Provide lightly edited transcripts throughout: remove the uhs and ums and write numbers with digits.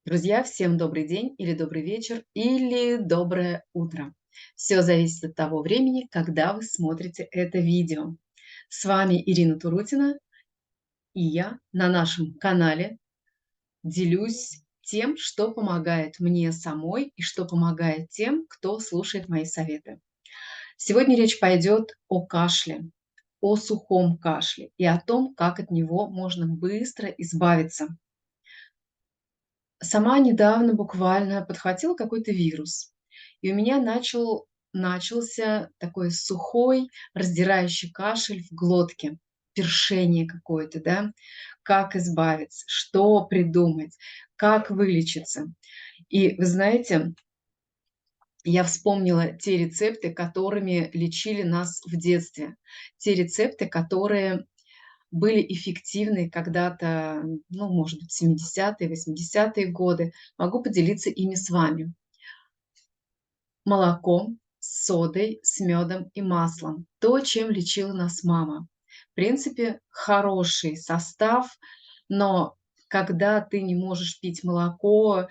Друзья, всем добрый день или добрый вечер или доброе утро. Все зависит от того времени, когда вы смотрите это видео. С вами Ирина Турутина, и я на нашем канале делюсь тем, что помогает мне самой и что помогает тем, кто слушает мои советы. Сегодня речь пойдет о кашле, о сухом кашле и о том, как от него можно быстро избавиться. Сама недавно буквально подхватила какой-то вирус, и у меня начался такой сухой, раздирающий кашель в глотке, першение какое-то, да. Как избавиться, что придумать, как вылечиться. И вы знаете, я вспомнила те рецепты, которыми лечили нас в детстве. Те рецепты, которые были эффективны когда-то, ну, может быть, в 70-е, 80-е годы. Могу поделиться ими с вами. Молоко с содой, с медом и маслом. То, чем лечила нас мама. В принципе, хороший состав, но когда ты не можешь пить молоко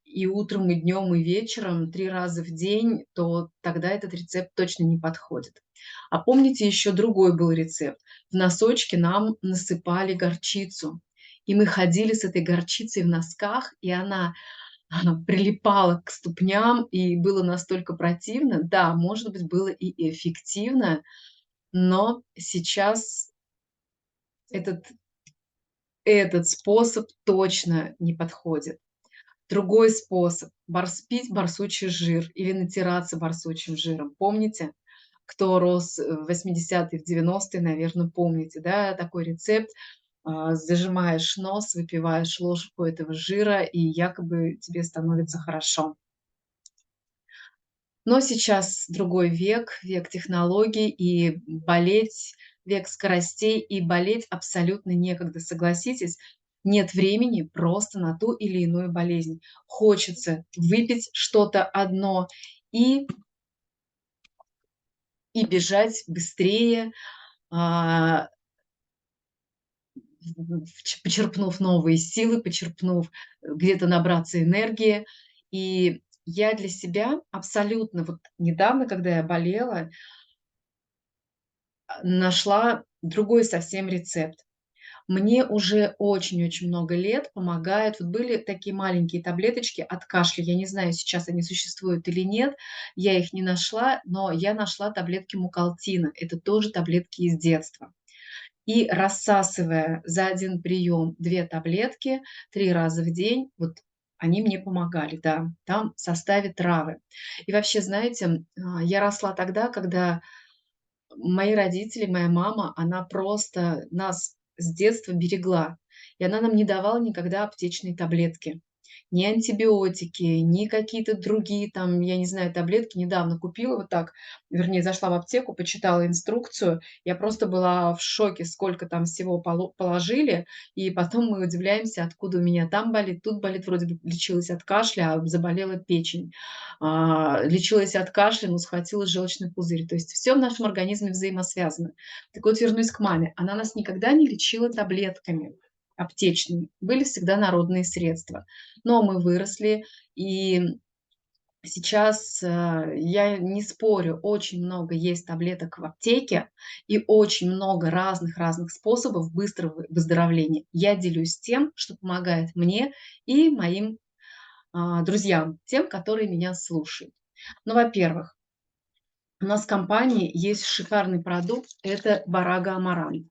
и утром, и днем, и вечером 3 раза в день, то тогда этот рецепт точно не подходит. А помните, еще другой был рецепт? В носочки нам насыпали горчицу, и мы ходили с этой горчицей в носках, и она прилипала к ступням, и было настолько противно. Да, может быть, было и эффективно, но сейчас этот этот способ точно не подходит. Другой способ — пить барсучий жир или натираться барсучим жиром. Помните? Кто рос в 80-е, в 90-е, наверно, помните, да, такой рецепт. Зажимаешь нос, выпиваешь ложку этого жира, и якобы тебе становится хорошо. Но сейчас другой век, век технологий, и болеть, век скоростей, и болеть абсолютно некогда. Согласитесь, нет времени просто на ту или иную болезнь. Хочется выпить что-то одно и бежать быстрее, а, почерпнув новые силы, почерпнув, где-то набраться энергии. И я для себя абсолютно вот недавно, когда я болела, нашла другой совсем рецепт. Мне уже очень-очень много лет помогает. Вот были такие маленькие таблеточки от кашля. Я не знаю, сейчас они существуют или нет. Я их не нашла, но я нашла таблетки Мукалтина. Это тоже таблетки из детства. И рассасывая за один прием 2 таблетки 3 раза в день, вот они мне помогали, да. Там в составе травы. И вообще, знаете, я росла тогда, когда мои родители, моя мама, она просто нас с детства берегла, и она нам не давала никогда аптечные таблетки. Ни антибиотики, ни какие-то другие там, я не знаю, таблетки. Недавно купила вот так, вернее, зашла в аптеку, почитала инструкцию. Я просто была в шоке, сколько там всего положили, и потом мы удивляемся, откуда у меня там болит, тут болит. Вроде бы лечилась от кашля, а заболела печень. Лечилась от кашля, но схватила желчный пузырь. То есть все в нашем организме взаимосвязано. Так вот, вернусь к маме. Она нас никогда не лечила таблетками аптечными. Были всегда народные средства. Но мы выросли, и сейчас, я не спорю, очень много есть таблеток в аптеке и очень много разных способов быстрого выздоровления. Я делюсь тем, что помогает мне и моим друзьям, тем, которые меня слушают. Ну, во-первых, у нас в компании есть шикарный продукт — это Барага Амарант.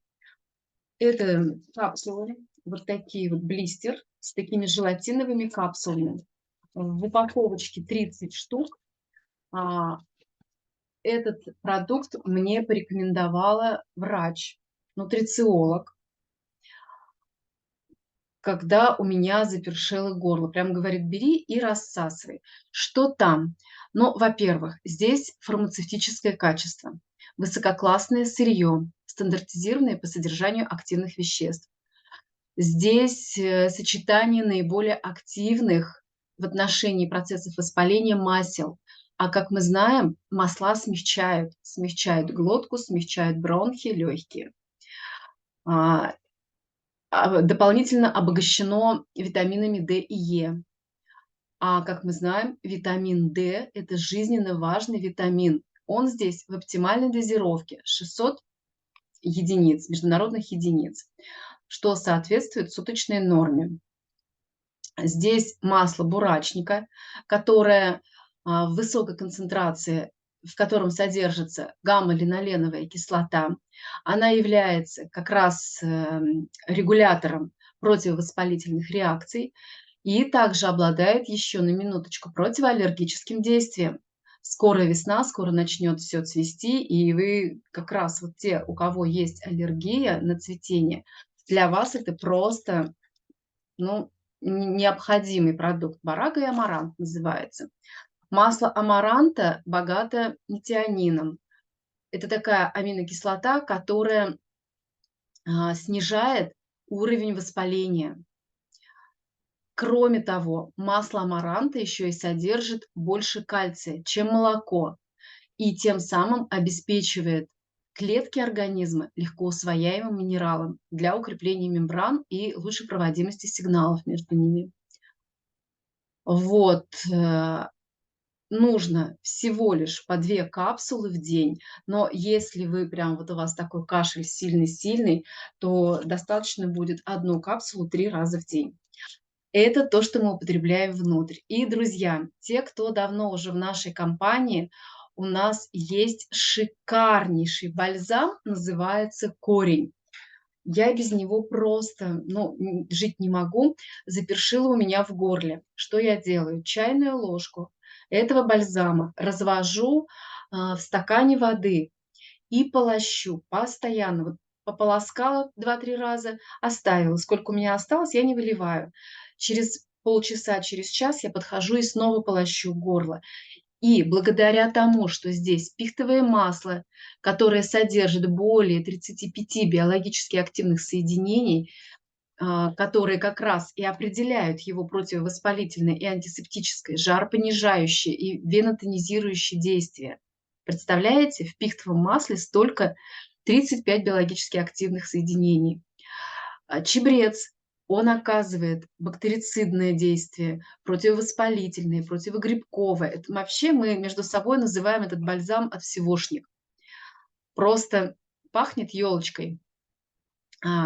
Это капсулы, вот такие вот блистер с такими желатиновыми капсулами. В упаковочке 30 штук. А, Этот продукт мне порекомендовала врач, нутрициолог, когда у меня запершело горло. Прям говорит: "Бери и рассасывай". Что там? Ну, во-первых, здесь фармацевтическое качество, высококлассное сырье, стандартизированное по содержанию активных веществ. Здесь, сочетание наиболее активных в отношении процессов воспаления масел. А как мы знаем, масла смягчают глотку, смягчают бронхи, легкие. Дополнительно обогащено витаминами D и E. А как мы знаем, витамин D– это жизненно важный витамин. Он здесь в оптимальной дозировке– 600 единиц, международных единиц, что соответствует суточной норме. Здесь масло бурачника, которое в высокой концентрации, в котором содержится гамма-линоленовая кислота. Она является как раз регулятором противовоспалительных реакций и также обладает еще на минуточку противоаллергическим действием. Скоро весна, скоро начнет все цвести, и вы как раз вот те, у кого есть аллергия на цветение, для вас это просто, ну, необходимый продукт. Барага и амарант называется. Масло амаранта богато метионином. Это такая аминокислота, которая снижает уровень воспаления. Кроме того, масло амаранта еще и содержит больше кальция, чем молоко, и тем самым обеспечивает клетки организма легко усвояемым минералом для укрепления мембран и лучшей проводимости сигналов между ними. Вот, нужно всего лишь по 2 капсулы в день, но если вы прям вот у вас такой кашель сильный-сильный, то достаточно будет 1 капсулу 3 раза в день. Это то, что мы употребляем внутрь. И, друзья, те, кто давно уже в нашей компании, у нас есть шикарнейший бальзам, называется «Корень». Я без него просто, ну, жить не могу. Запершило у меня в горле. Что я делаю? Чайную ложку этого бальзама развожу в стакане воды и полощу постоянно. Вот пополоскала 2-3 раза, оставила. Сколько у меня осталось, я не выливаю. Через полчаса, через час я подхожу и снова полощу горло. И благодаря тому, что здесь пихтовое масло, которое содержит более 35 биологически активных соединений, которые как раз и определяют его противовоспалительное и антисептическое, жаропонижающее и венотонизирующее действие. Представляете, в пихтовом масле столько 35 биологически активных соединений. Чабрец, он оказывает бактерицидное действие, противовоспалительное, противогрибковое. Это вообще мы между собой называем этот бальзам от всегошник. Просто пахнет елочкой.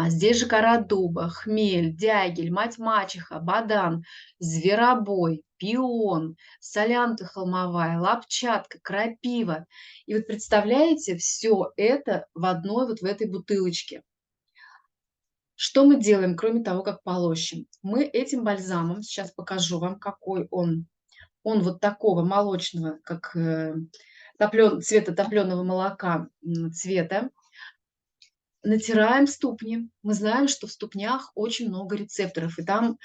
Здесь же кора дуба, хмель, дягель, мать-мачеха, бадан, зверобой, пион, солянка холмовая, лапчатка, крапива. И вот представляете, все это в одной вот в этой бутылочке. Что мы делаем, кроме того, как полощем? Мы этим бальзамом, сейчас покажу вам, какой он. Он вот такого молочного, как цвета топленого молока цвета. Натираем ступни. Мы знаем, что в ступнях очень много рецепторов, и там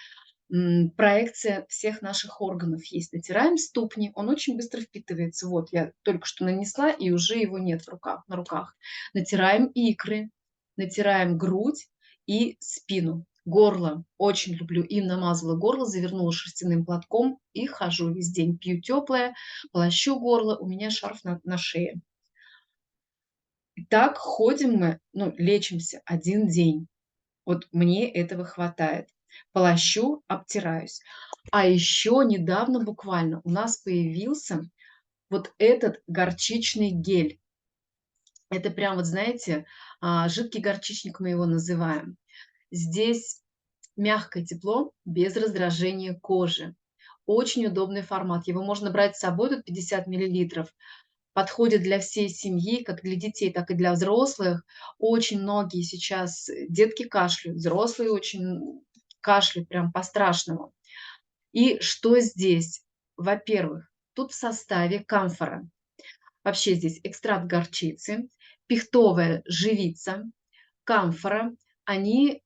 проекция всех наших органов есть. Натираем ступни, он очень быстро впитывается. Вот я только что нанесла, и уже его нет в руках, на руках. Натираем икры, натираем грудь и спину. Горло. Очень люблю. Им намазала горло, завернула шерстяным платком и хожу весь день. Пью теплое, полощу горло, у меня шарф на шее. И так ходим мы, ну, лечимся 1 день. Вот мне этого хватает. Полощу, обтираюсь. А еще недавно буквально у нас появился вот этот горчичный гель. Это прям вот, знаете, жидкий горчичник мы его называем. Здесь мягкое тепло без раздражения кожи. Очень удобный формат. Его можно брать с собой, тут 50 миллилитров. Подходит для всей семьи, как для детей, так и для взрослых. Очень многие сейчас детки кашляют, взрослые очень кашляют прям по-страшному. И что здесь? Во-первых, тут в составе камфора. Вообще здесь экстракт горчицы, пихтовая живица, камфора. Они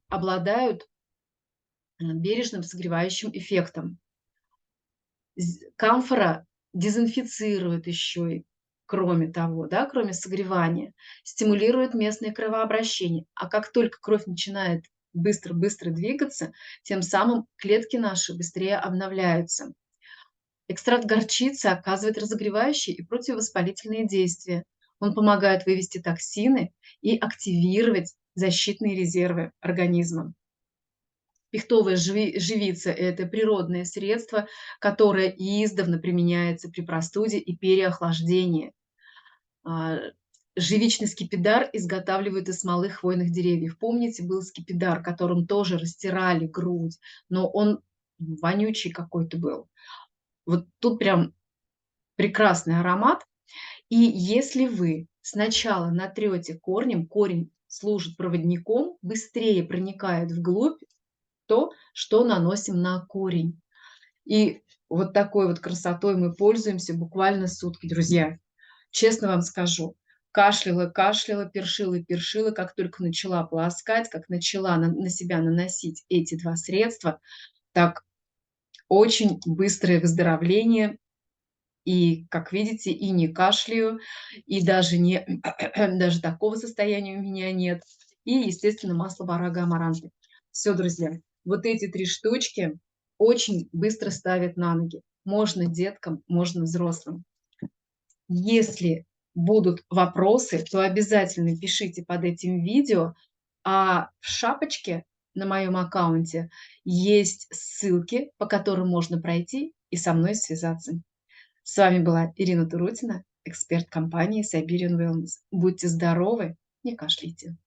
обладают бережным согревающим эффектом. Камфора дезинфицирует еще и, кроме того, да, кроме согревания, стимулирует местное кровообращение. А как только кровь начинает быстро-быстро двигаться, тем самым клетки наши быстрее обновляются. Экстракт горчицы оказывает разогревающие и противовоспалительные действия. Он помогает вывести токсины и активировать защитные резервы организма. Пихтовая живица — это природное средство, которое издавна применяется при простуде и переохлаждении. А, Живичный скипидар изготавливают из смолы хвойных деревьев. Помните, был скипидар, которым тоже растирали грудь, но он вонючий какой-то был. Вот тут прям прекрасный аромат. И если вы сначала натрете корнем, корень служит проводником, быстрее проникает вглубь то, что наносим на корень. И вот такой вот красотой мы пользуемся буквально сутки, друзья. Честно вам скажу, кашляла, кашляла, першила, першила, как только начала полоскать, как начала на себя наносить эти 2 средства, так очень быстрое выздоровление. И, как видите, и не кашляю, и даже не даже такого состояния у меня нет. И, естественно, масло барага амаранты. Все, друзья, вот эти 3 штучки очень быстро ставят на ноги. Можно деткам, можно взрослым. Если будут вопросы, то обязательно пишите под этим видео, а в шапочке на моем аккаунте есть ссылки, по которым можно пройти и со мной связаться. С вами была Ирина Турутина, эксперт компании Siberian Wellness. Будьте здоровы, не кашляйте.